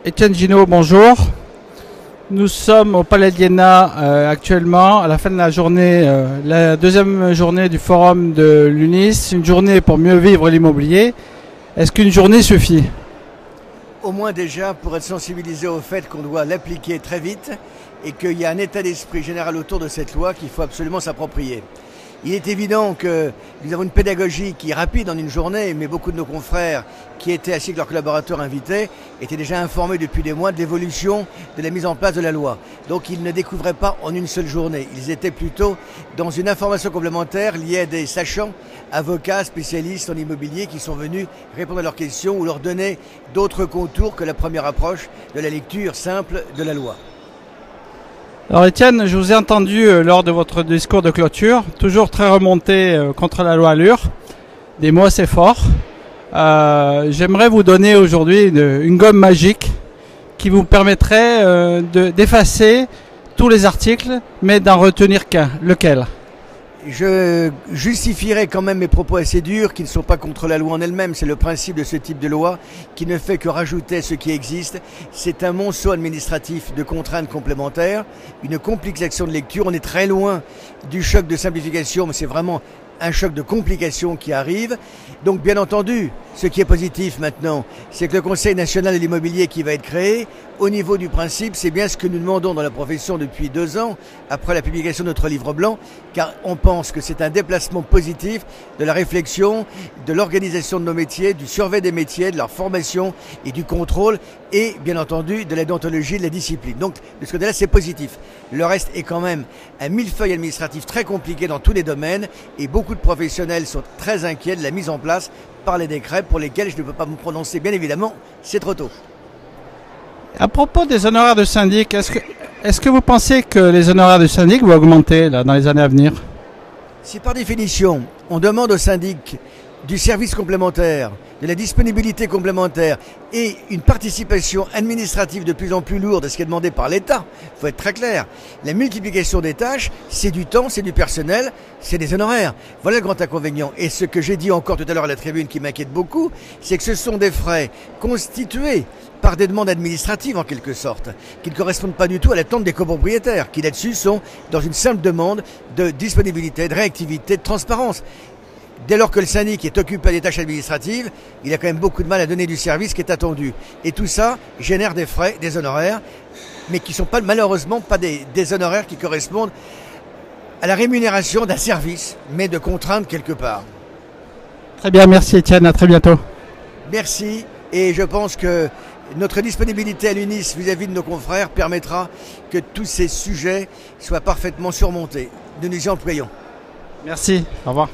Étienne Ginaud, bonjour. Nous sommes au Palais d'Iéna actuellement, à la fin de la journée, la deuxième journée du forum de l'UNIS, une journée pour mieux vivre l'immobilier. Est-ce qu'une journée suffit? Au moins déjà pour être sensibilisé au fait qu'on doit l'appliquer très vite et qu'il y a un état d'esprit général autour de cette loi qu'il faut absolument s'approprier. Il est évident que nous avons une pédagogie qui est rapide en une journée, mais beaucoup de nos confrères qui étaient ainsi que leurs collaborateurs invités étaient déjà informés depuis des mois de l'évolution de la mise en place de la loi. Donc ils ne découvraient pas en une seule journée. Ils étaient plutôt dans une information complémentaire liée à des sachants, avocats, spécialistes en immobilier qui sont venus répondre à leurs questions ou leur donner d'autres contours que la première approche de la lecture simple de la loi. Alors Étienne, je vous ai entendu lors de votre discours de clôture, toujours très remonté contre la loi Allure. Des mots assez forts. J'aimerais vous donner aujourd'hui une gomme magique qui vous permettrait d'effacer tous les articles, mais d'en retenir qu'un. Lequel? Je justifierai quand même mes propos assez durs qui ne sont pas contre la loi en elle-même. C'est le principe de ce type de loi qui ne fait que rajouter ce qui existe. C'est un monceau administratif de contraintes complémentaires, une complication de lecture. On est très loin du choc de simplification, mais c'est vraiment un choc de complications qui arrive. Donc bien entendu, ce qui est positif maintenant, c'est que le Conseil national de l'immobilier qui va être créé, au niveau du principe, c'est bien ce que nous demandons dans la profession depuis 2 ans, après la publication de notre livre blanc, car on pense que c'est un déplacement positif de la réflexion, de l'organisation de nos métiers, du survey des métiers, de leur formation et du contrôle, et bien entendu de la déontologie, de la discipline. Donc de ce côté-là, c'est positif. Le reste est quand même un millefeuille administratif très compliqué dans tous les domaines, et beaucoup de professionnels sont très inquiets de la mise en place par les décrets pour lesquels je ne peux pas me prononcer, bien évidemment, c'est trop tôt. À propos des honoraires de syndic, est-ce que vous pensez que les honoraires de syndic vont augmenter là, dans les années à venir? Si par définition, on demande au syndic du service complémentaire, de la disponibilité complémentaire et une participation administrative de plus en plus lourde à ce qui est demandé par l'État, il faut être très clair. La multiplication des tâches, c'est du temps, c'est du personnel, c'est des honoraires. Voilà le grand inconvénient. Et ce que j'ai dit encore tout à l'heure à la tribune qui m'inquiète beaucoup, c'est que ce sont des frais constitués par des demandes administratives en quelque sorte, qui ne correspondent pas du tout à l'attente des copropriétaires, qui là-dessus sont dans une simple demande de disponibilité, de réactivité, de transparence. Dès lors que le syndic est occupé à des tâches administratives, il a quand même beaucoup de mal à donner du service qui est attendu. Et tout ça génère des frais, des honoraires, mais qui ne sont pas, malheureusement pas des honoraires qui correspondent à la rémunération d'un service, mais de contraintes quelque part. Très bien, merci Étienne, à très bientôt. Merci, et je pense que notre disponibilité à l'UNIS vis-à-vis de nos confrères permettra que tous ces sujets soient parfaitement surmontés. Nous nous y employons. Merci, au revoir.